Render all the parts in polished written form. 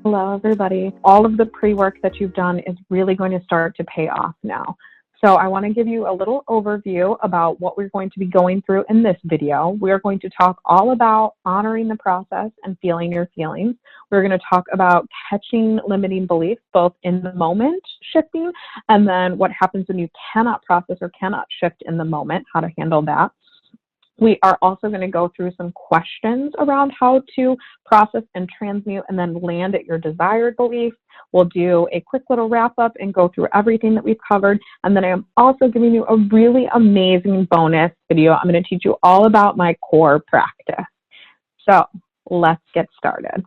Hello, everybody. All of the pre-work that you've done is really going to start to pay off now. So I want to give you a little overview about what we're going to be going through in this video. We're going to talk all about honoring the process and feeling your feelings. We're going to talk about catching limiting beliefs, both in the moment shifting, and then what happens when you cannot process or cannot shift in the moment, how to handle that. We are also going to go through some questions around how to process and transmute and then land at your desired belief. We'll do a quick little wrap up and go through everything that we've covered. And then I'm also giving you a really amazing bonus video. I'm going to teach you all about my core practice. So let's get started.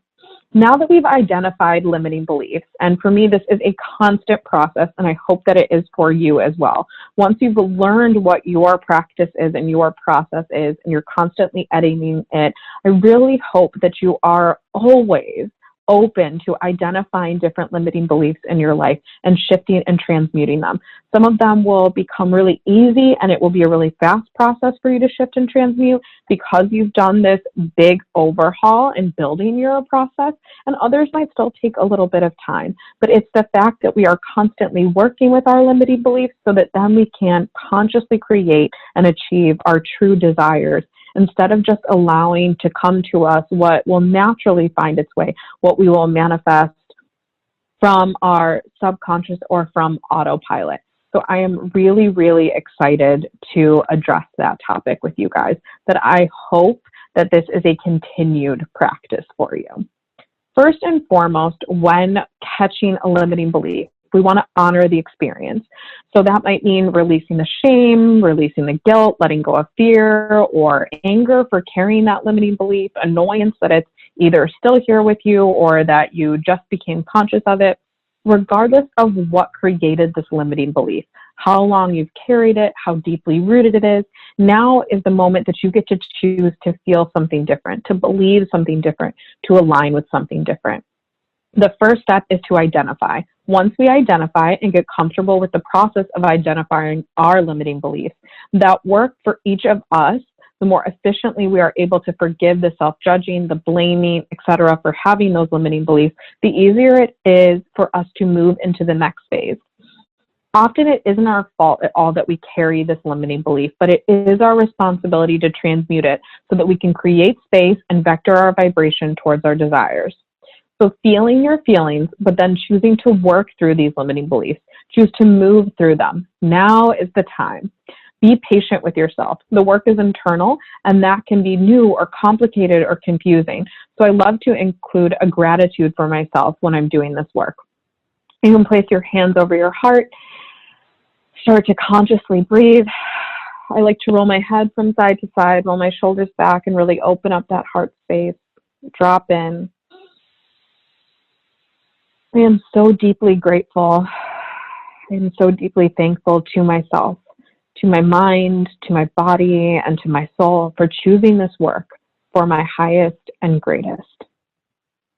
Now that we've identified limiting beliefs, and for me, this is a constant process, and I hope that it is for you as well. Once you've learned what your practice is and your process is, and you're constantly editing it, I really hope that you are always open to identifying different limiting beliefs in your life and shifting and transmuting them. Some of them will become really easy and it will be a really fast process for you to shift and transmute because you've done this big overhaul in building your process, and others might still take a little bit of time. But it's the fact that we are constantly working with our limiting beliefs so that then we can consciously create and achieve our true desires, instead of just allowing to come to us what will naturally find its way, what we will manifest from our subconscious or from autopilot. So I am really, really excited to address that topic with you guys, that I hope that this is a continued practice for you. First and foremost, when catching a limiting belief, we want to honor the experience. So that might mean releasing the shame, releasing the guilt, letting go of fear or anger for carrying that limiting belief, annoyance that it's either still here with you or that you just became conscious of it. Regardless of what created this limiting belief, how long you've carried it, how deeply rooted it is, now is the moment that you get to choose to feel something different, to believe something different, to align with something different. The first step is to identify. Once we identify and get comfortable with the process of identifying our limiting beliefs, that work for each of us, the more efficiently we are able to forgive the self-judging, the blaming, etc., for having those limiting beliefs, the easier it is for us to move into the next phase. Often it isn't our fault at all that we carry this limiting belief, but it is our responsibility to transmute it so that we can create space and vector our vibration towards our desires. So feeling your feelings, but then choosing to work through these limiting beliefs, choose to move through them. Now is the time. Be patient with yourself. The work is internal, and that can be new or complicated or confusing. So I love to include a gratitude for myself when I'm doing this work. You can place your hands over your heart, start to consciously breathe. I like to roll my head from side to side, roll my shoulders back, and really open up that heart space. Drop in. I am so deeply grateful. I am so deeply thankful to myself, to my mind, to my body, and to my soul for choosing this work for my highest and greatest.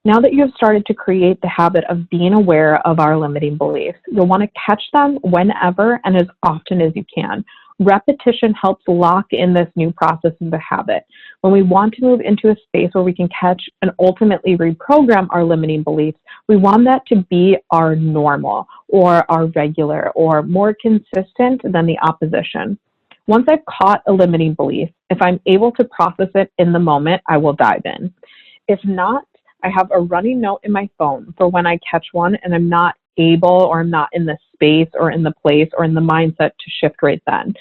Now that you have started to create the habit of being aware of our limiting beliefs, you'll want to catch them whenever and as often as you can. Repetition helps lock in this new process of the habit. When we want to move into a space where we can catch and ultimately reprogram our limiting beliefs, we want that to be our normal or our regular or more consistent than the opposition. Once I've caught a limiting belief, if I'm able to process it in the moment, I will dive in. If not, I have a running note in my phone for when I catch one and I'm not able or I'm not in the space or in the place or in the mindset to shift right then.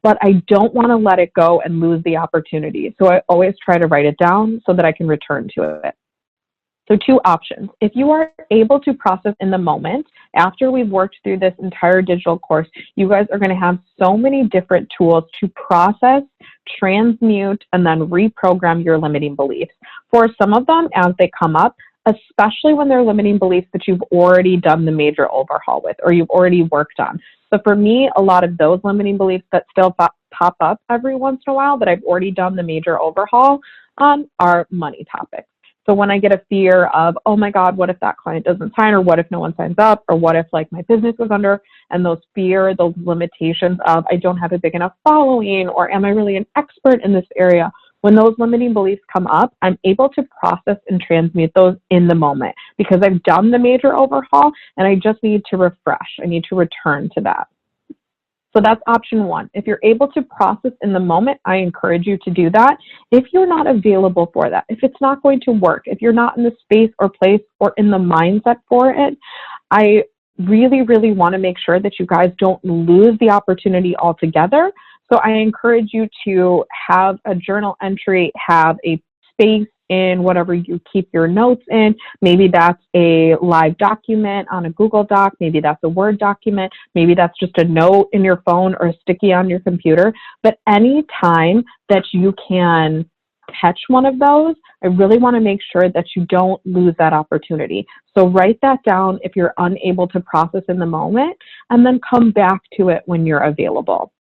But I don't want to let it go and lose the opportunity. So I always try to write it down so that I can return to it. So two options. If you are able to process in the moment, after we've worked through this entire digital course, you guys are going to have so many different tools to process, transmute, and then reprogram your limiting beliefs. For some of them, as they come up, especially when they're limiting beliefs that you've already done the major overhaul with or you've already worked on. So for me, a lot of those limiting beliefs that still pop up every once in a while that I've already done the major overhaul on are money topics. So when I get a fear of, oh my God, what if that client doesn't sign, or what if no one signs up, or what if like my business goes under, and those fear, those limitations of I don't have a big enough following, or am I really an expert in this area? When those limiting beliefs come up, I'm able to process and transmute those in the moment because I've done the major overhaul and I just need to refresh. I need to return to that. So that's option one. If you're able to process in the moment, I encourage you to do that. If you're not available for that, if it's not going to work, if you're not in the space or place or in the mindset for it, I really, really want to make sure that you guys don't lose the opportunity altogether. So I encourage you to have a journal entry, have a space in whatever you keep your notes in. Maybe that's a live document on a Google Doc. Maybe that's a Word document. Maybe that's just a note in your phone or a sticky on your computer. But any time that you can catch one of those, I really want to make sure that you don't lose that opportunity. So write that down if you're unable to process in the moment, and then come back to it when you're available.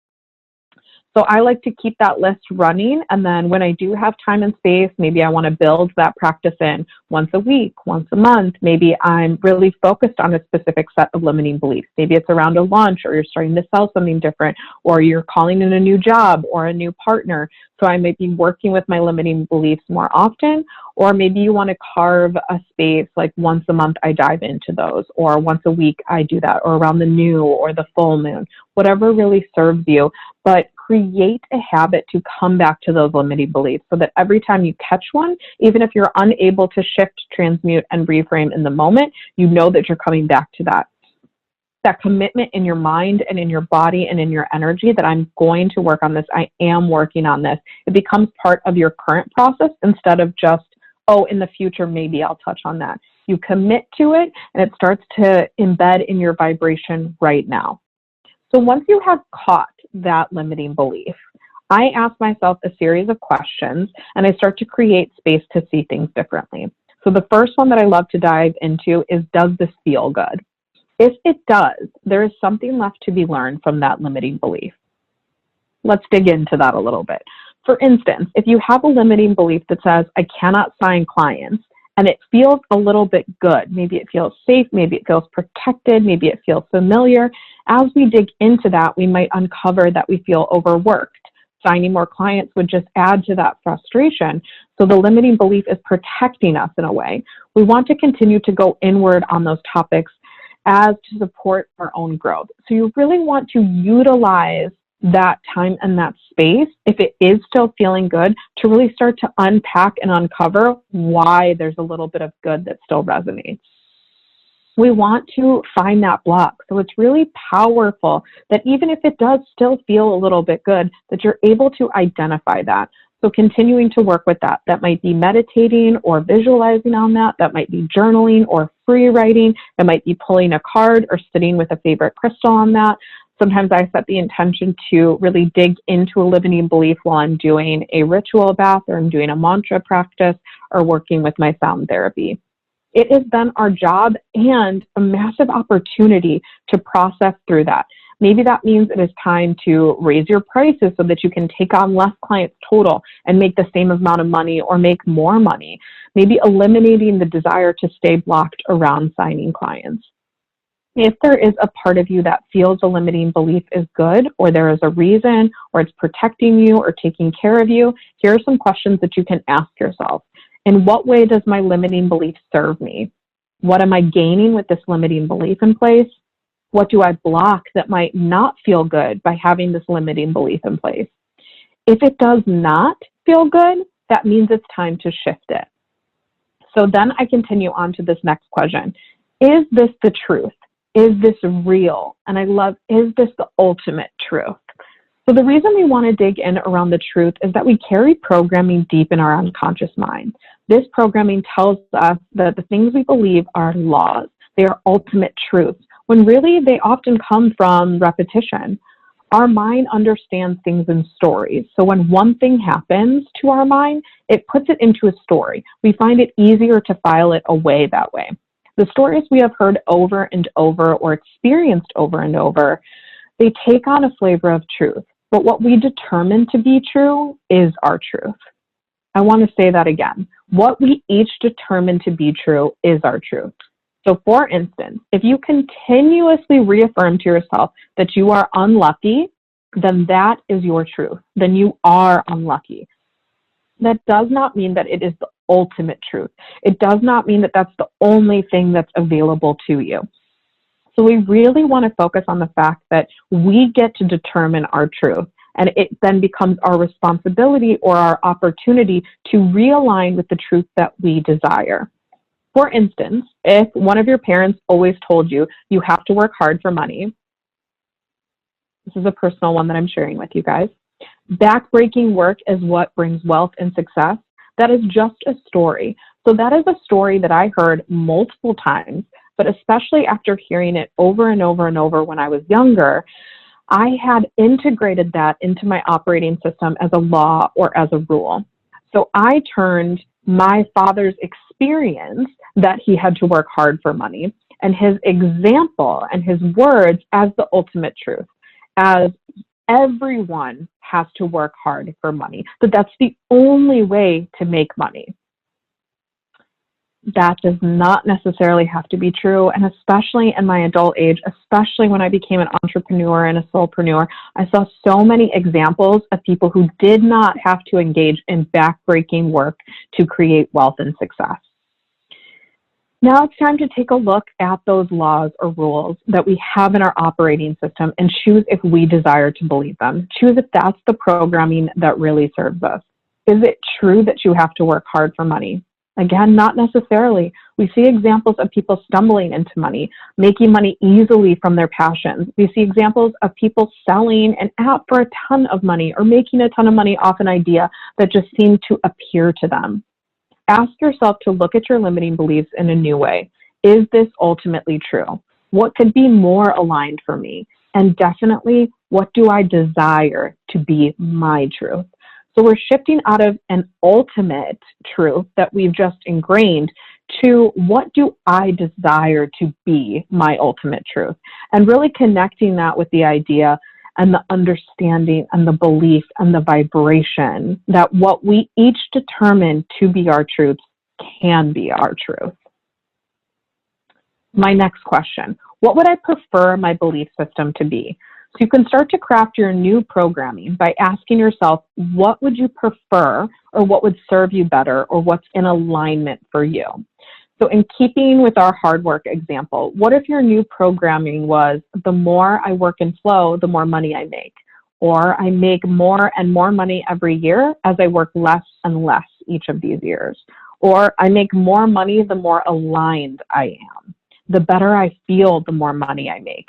So I like to keep that list running, and then when I do have time and space, maybe I want to build that practice in once a week, once a month. Maybe I'm really focused on a specific set of limiting beliefs. Maybe it's around a launch, or you're starting to sell something different, or you're calling in a new job or a new partner. So I might be working with my limiting beliefs more often, or maybe you want to carve a space like once a month I dive into those, or once a week I do that, or around the new or the full moon, whatever really serves you. But create a habit to come back to those limiting beliefs so that every time you catch one, even if you're unable to shift, transmute, and reframe in the moment, you know that you're coming back to that. That commitment in your mind and in your body and in your energy that I'm going to work on this, I am working on this. It becomes part of your current process instead of just, oh, in the future, maybe I'll touch on that. You commit to it and it starts to embed in your vibration right now. So once you have caught that limiting belief, I ask myself a series of questions and I start to create space to see things differently. So the first one that I love to dive into is, does this feel good? If it does, there is something left to be learned from that limiting belief. Let's dig into that a little bit. For instance, if you have a limiting belief that says, I cannot sign clients, and it feels a little bit good, maybe it feels safe, maybe it feels protected, maybe it feels familiar. As we dig into that, we might uncover that we feel overworked. Signing more clients would just add to that frustration. So the limiting belief is protecting us in a way. We want to continue to go inward on those topics as to support our own growth. So you really want to utilize that time and that space, if it is still feeling good, to really start to unpack and uncover why there's a little bit of good that still resonates. We want to find that block. So it's really powerful that even if it does still feel a little bit good, that you're able to identify that. So continuing to work with that. That might be meditating or visualizing on that. That might be journaling or free writing. It might be pulling a card or sitting with a favorite crystal on that. Sometimes I set the intention to really dig into a limiting belief while I'm doing a ritual bath or I'm doing a mantra practice or working with my sound therapy. It has been our job and a massive opportunity to process through that. Maybe that means it is time to raise your prices so that you can take on less clients total and make the same amount of money or make more money. Maybe eliminating the desire to stay blocked around signing clients. If there is a part of you that feels a limiting belief is good, or there is a reason, or it's protecting you or taking care of you, here are some questions that you can ask yourself. In what way does my limiting belief serve me? What am I gaining with this limiting belief in place? What do I block that might not feel good by having this limiting belief in place? If it does not feel good, that means it's time to shift it. So then I continue on to this next question. Is this the truth? Is this real? And I love, is this the ultimate truth? So the reason we want to dig in around the truth is that we carry programming deep in our unconscious mind. This programming tells us that the things we believe are laws. They are ultimate truths, when really they often come from repetition. Our mind understands things in stories. So when one thing happens to our mind, it puts it into a story. We find it easier to file it away that way. The stories we have heard over and over or experienced over and over, they take on a flavor of truth. But what we determine to be true is our truth. I want to say that again. What we each determine to be true is our truth. So for instance, if you continuously reaffirm to yourself that you are unlucky, then that is your truth. Then you are unlucky. That does not mean that it is the ultimate truth. It does not mean that that's the only thing that's available to you. So we really want to focus on the fact that we get to determine our truth, and it then becomes our responsibility or our opportunity to realign with the truth that we desire. For instance, if one of your parents always told you, you have to work hard for money, this is a personal one that I'm sharing with you guys. Backbreaking work is what brings wealth and success. That is just a story. So that is a story that I heard multiple times, but especially after hearing it over and over and over when I was younger, I had integrated that into my operating system as a law or as a rule. So I turned my father's experience that he had to work hard for money and his example and his words as the ultimate truth, as everyone has to work hard for money, that that's the only way to make money. That does not necessarily have to be true, and especially in my adult age, especially when I became an entrepreneur and a soulpreneur, I saw so many examples of people who did not have to engage in backbreaking work to create wealth and success. Now it's time to take a look at those laws or rules that we have in our operating system and choose if we desire to believe them. Choose if that's the programming that really serves us. Is it true that you have to work hard for money? Again, not necessarily. We see examples of people stumbling into money, making money easily from their passions. We see examples of people selling an app for a ton of money or making a ton of money off an idea that just seemed to appear to them. Ask yourself to look at your limiting beliefs in a new way. Is this ultimately true? What could be more aligned for me? And definitely, what do I desire to be my truth? So we're shifting out of an ultimate truth that we've just ingrained to what do I desire to be my ultimate truth? And really connecting that with the idea and the understanding and the belief and the vibration that what we each determine to be our truths can be our truth. My next question, what would I prefer my belief system to be? So you can start to craft your new programming by asking yourself, what would you prefer, or what would serve you better, or what's in alignment for you? So in keeping with our hard work example, what if your new programming was, the more I work in flow, the more money I make? Or I make more and more money every year as I work less and less each of these years. Or I make more money the more aligned I am. The better I feel, the more money I make.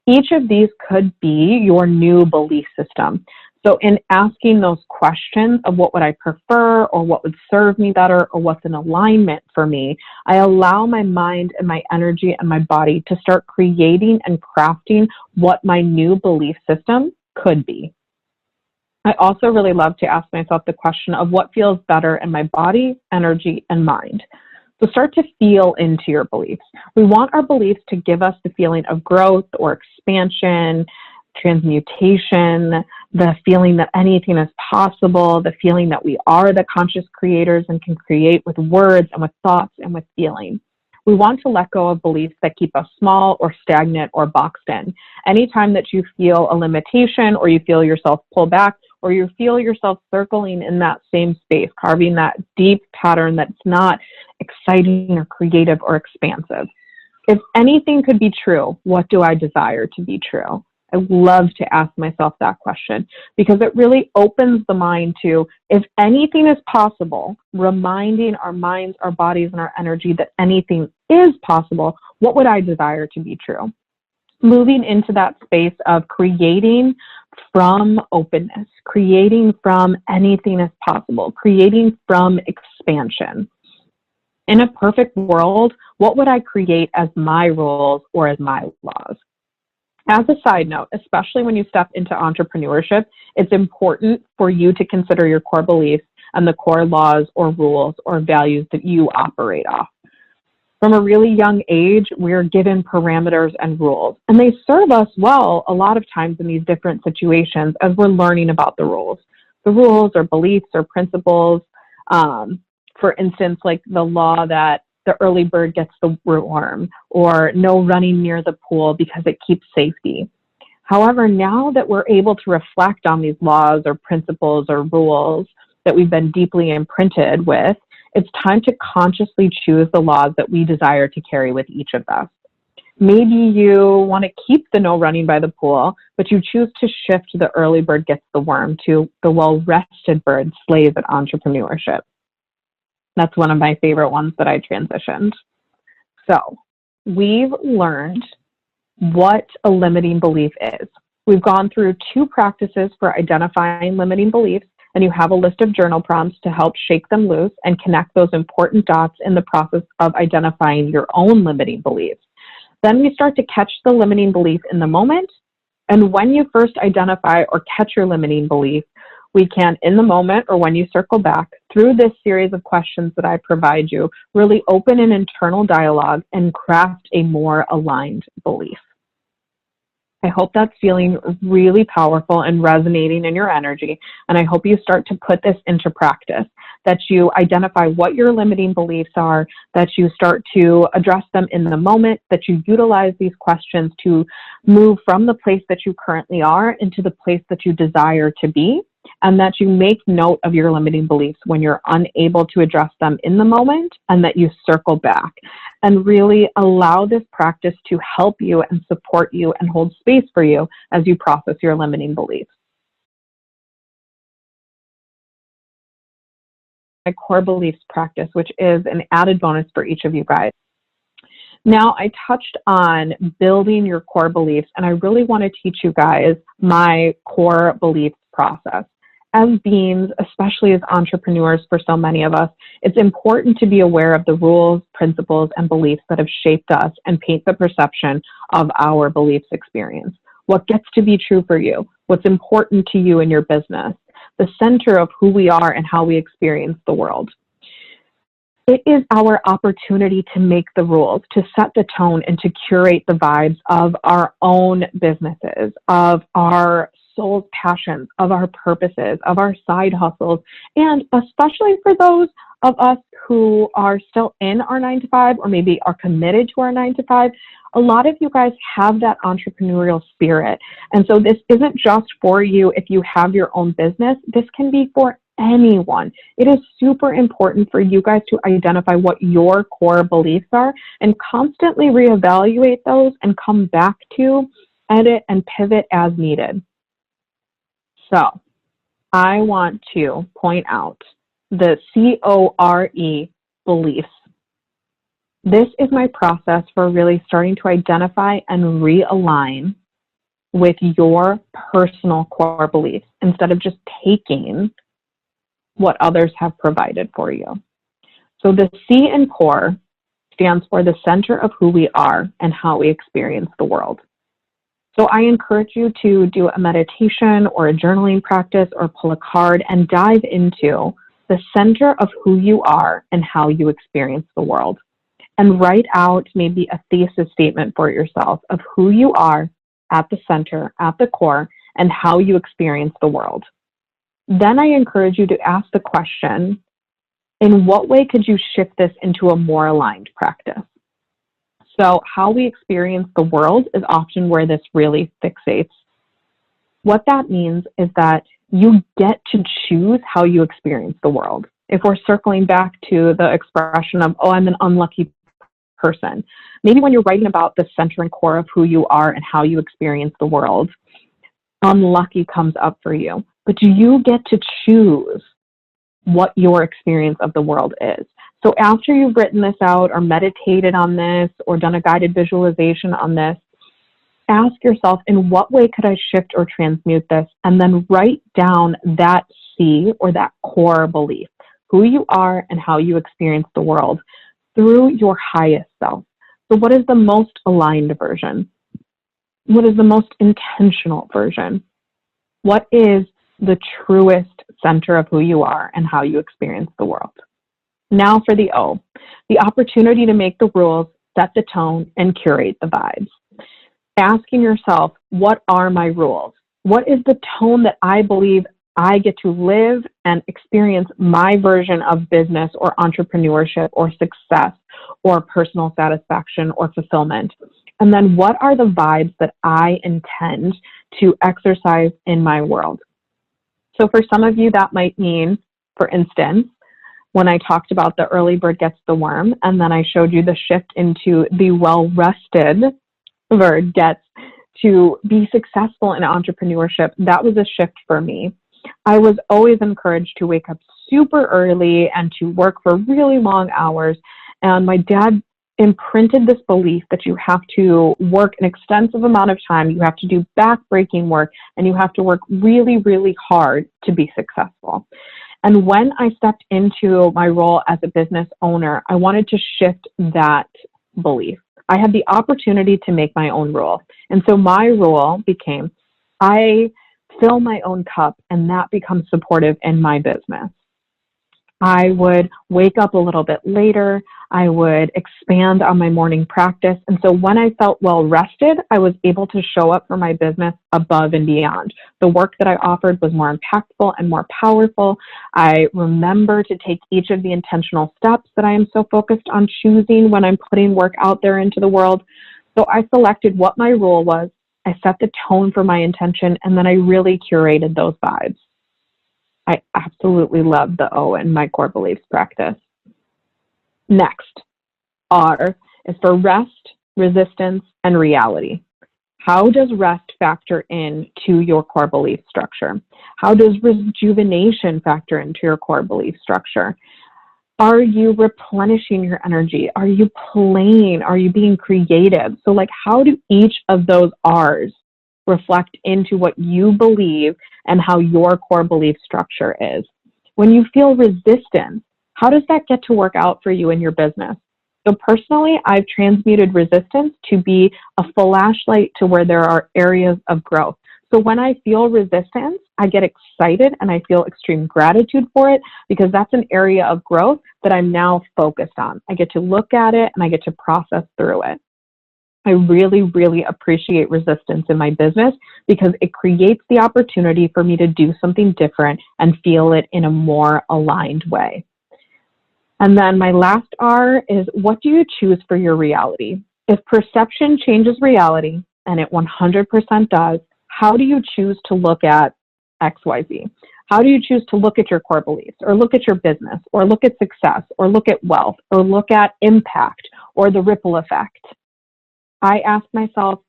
Each of these could be your new belief system. So in asking those questions of what would I prefer, or what would serve me better, or what's in alignment for me, I allow my mind and my energy and my body to start creating and crafting what my new belief system could be. I also really love to ask myself the question of what feels better in my body, energy, and mind. So start to feel into your beliefs. We want our beliefs to give us the feeling of growth or expansion, transmutation, the feeling that anything is possible, the feeling that we are the conscious creators and can create with words and with thoughts and with feeling. We want to let go of beliefs that keep us small or stagnant or boxed in. Anytime that you feel a limitation, or you feel yourself pull back, or you feel yourself circling in that same space, carving that deep pattern that's not exciting or creative or expansive. If anything could be true, what do I desire to be true? I love to ask myself that question because it really opens the mind to, if anything is possible, reminding our minds, our bodies, and our energy that anything is possible, what would I desire to be true? Moving into that space of creating from openness, creating from anything is possible, creating from expansion. In a perfect world, what would I create as my rules or as my laws? As a side note, especially when you step into entrepreneurship, it's important for you to consider your core beliefs and the core laws or rules or values that you operate off. From a really young age, we're given parameters and rules, and they serve us well a lot of times in these different situations as we're learning about the rules. The rules or beliefs or principles, for instance, like the law that the early bird gets the worm, or no running near the pool because it keeps safety. However, now that we're able to reflect on these laws or principles or rules that we've been deeply imprinted with, it's time to consciously choose the laws that we desire to carry with each of us. Maybe you want to keep the no running by the pool, but you choose to shift the early bird gets the worm to the well-rested bird slays at entrepreneurship. That's one of my favorite ones that I transitioned. So we've learned what a limiting belief is. We've gone through 2 practices for identifying limiting beliefs, and you have a list of journal prompts to help shake them loose and connect those important dots in the process of identifying your own limiting beliefs. Then we start to catch the limiting belief in the moment. And when you first identify or catch your limiting belief, we can, in the moment or when you circle back, through this series of questions that I provide you, really open an internal dialogue and craft a more aligned belief. I hope that's feeling really powerful and resonating in your energy. And I hope you start to put this into practice, that you identify what your limiting beliefs are, that you start to address them in the moment, that you utilize these questions to move from the place that you currently are into the place that you desire to be, and that you make note of your limiting beliefs when you're unable to address them in the moment, and that you circle back and really allow this practice to help you and support you and hold space for you as you process your limiting beliefs. My core beliefs practice, which is an added bonus for each of you guys. Now, I touched on building your core beliefs, and I really want to teach you guys my core beliefs process. As beings, especially as entrepreneurs for so many of us, it's important to be aware of the rules, principles, and beliefs that have shaped us and paint the perception of our beliefs experience. What gets to be true for you? What's important to you in your business? The center of who we are and how we experience the world. It is our opportunity to make the rules, to set the tone, and to curate the vibes of our own businesses, of our soul's passions, of our purposes, of our side hustles, and especially for those of us who are still in our 9-to-5 or maybe are committed to our 9-to-5, a lot of you guys have that entrepreneurial spirit. And so this isn't just for you if you have your own business. This can be for anyone. It is super important for you guys to identify what your core beliefs are and constantly reevaluate those and come back to, edit, and pivot as needed. So I want to point out the CORE beliefs. This is my process for really starting to identify and realign with your personal core beliefs instead of just taking what others have provided for you. So the C in core stands for the center of who we are and how we experience the world. So I encourage you to do a meditation or a journaling practice or pull a card and dive into the center of who you are and how you experience the world. And write out maybe a thesis statement for yourself of who you are at the center, at the core, and how you experience the world. Then I encourage you to ask the question, in what way could you shift this into a more aligned practice? So how we experience the world is often where this really fixates. What that means is that you get to choose how you experience the world. If we're circling back to the expression of, oh, I'm an unlucky person, maybe when you're writing about the center and core of who you are and how you experience the world, unlucky comes up for you. But you get to choose what your experience of the world is. So after you've written this out or meditated on this or done a guided visualization on this, ask yourself, in what way could I shift or transmute this? And then write down that C or that core belief, who you are and how you experience the world through your highest self. So what is the most aligned version? What is the most intentional version? What is the truest center of who you are and how you experience the world? Now for the O, the opportunity to make the rules, set the tone, and curate the vibes. Asking yourself, what are my rules? What is the tone that I believe I get to live and experience my version of business or entrepreneurship or success or personal satisfaction or fulfillment? And then what are the vibes that I intend to exercise in my world? So for some of you, that might mean For instance, when I talked about the early bird gets the worm, and then I showed you the shift into the well-rested bird gets to be successful in entrepreneurship, that was a shift for me. I was always encouraged to wake up super early and to work for really long hours. And my dad imprinted this belief that you have to work an extensive amount of time, you have to do back-breaking work, and you have to work really, really hard to be successful. And when I stepped into my role as a business owner, I wanted to shift that belief. I had the opportunity to make my own rule. And so my rule became, I fill my own cup, and that becomes supportive in my business. I would wake up a little bit later. I would expand on my morning practice. And so when I felt well rested, I was able to show up for my business above and beyond. The work that I offered was more impactful and more powerful. I remember to take each of the intentional steps that I am so focused on choosing when I'm putting work out there into the world. So I selected what my rule was. I set the tone for my intention, and then I really curated those vibes. I absolutely love the O in my core beliefs practice. Next, R is for rest, resistance, and reality. How does rest factor into your core belief structure? How does rejuvenation factor into your core belief structure? Are you replenishing your energy? Are you playing? Are you being creative? So how do each of those R's reflect into what you believe and how your core belief structure is? When you feel resistance, how does that get to work out for you in your business? So personally, I've transmuted resistance to be a flashlight to where there are areas of growth. So when I feel resistance, I get excited and I feel extreme gratitude for it, because that's an area of growth that I'm now focused on. I get to look at it and I get to process through it. I really, really appreciate resistance in my business because it creates the opportunity for me to do something different and feel it in a more aligned way. And then my last R is, what do you choose for your reality? If perception changes reality, and it 100% does, how do you choose to look at XYZ? How do you choose to look at your core beliefs, or look at your business, or look at success, or look at wealth, or look at impact, or the ripple effect? I ask myself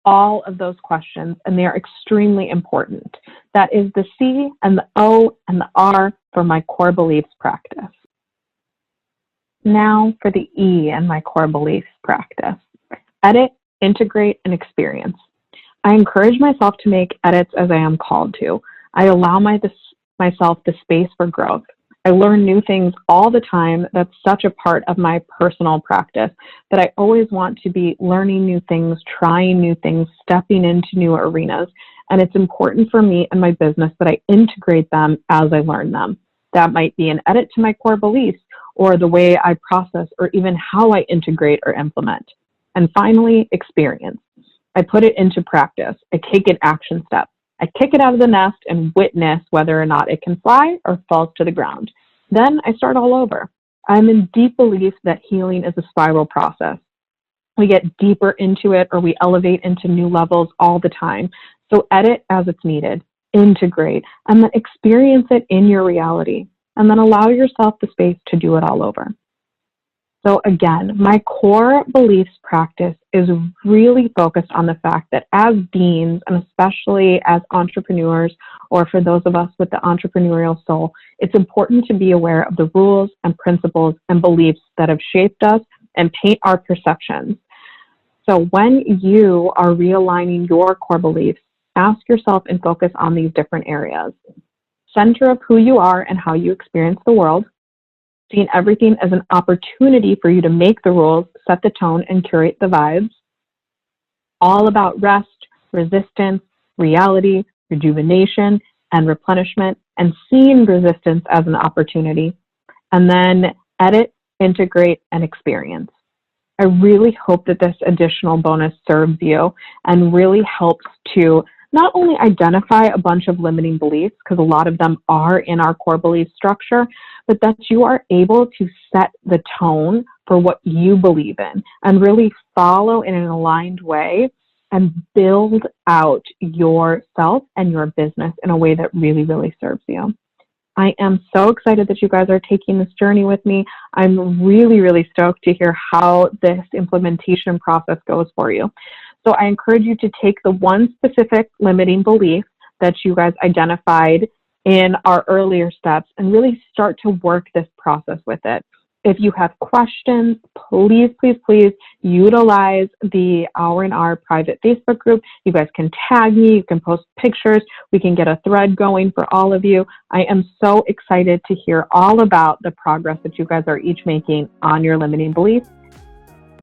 all of those questions, and they are extremely important. That is the C and the O and the R for my core beliefs practice. Now for the E in my core beliefs practice. Edit, integrate, and experience. I encourage myself to make edits as I am called to. I allow myself the space for growth. I learn new things all the time. That's such a part of my personal practice, that I always want to be learning new things, trying new things, stepping into new arenas. And it's important for me and my business that I integrate them as I learn them. That might be an edit to my core beliefs, or the way I process, or even how I integrate or implement. And finally, experience. I put it into practice. I take an action step. I kick it out of the nest and witness whether or not it can fly or falls to the ground. Then I start all over. I'm in deep belief that healing is a spiral process. We get deeper into it, or we elevate into new levels all the time. So edit as it's needed, integrate, and then experience it in your reality. And then allow yourself the space to do it all over. So again, my core beliefs practice is really focused on the fact that as beings, and especially as entrepreneurs, or for those of us with the entrepreneurial soul, it's important to be aware of the rules and principles and beliefs that have shaped us and paint our perceptions. So when you are realigning your core beliefs, ask yourself and focus on these different areas. Center of who you are and how you experience the world. Seeing everything as an opportunity for you to make the rules, set the tone, and curate the vibes. All about rest, resistance, reality, rejuvenation, and replenishment, and seeing resistance as an opportunity. And then edit, integrate, and experience. I really hope that this additional bonus serves you and really helps to not only identify a bunch of limiting beliefs, because a lot of them are in our core belief structure, but that you are able to set the tone for what you believe in and really follow in an aligned way and build out yourself and your business in a way that really, really serves you. I am so excited that you guys are taking this journey with me. I'm really, really stoked to hear how this implementation process goes for you. So I encourage you to take the one specific limiting belief that you guys identified in our earlier steps and really start to work this process with it. If you have questions, please, please, please utilize the R&R private Facebook group. You guys can tag me, you can post pictures, we can get a thread going for all of you. I am so excited to hear all about the progress that you guys are each making on your limiting beliefs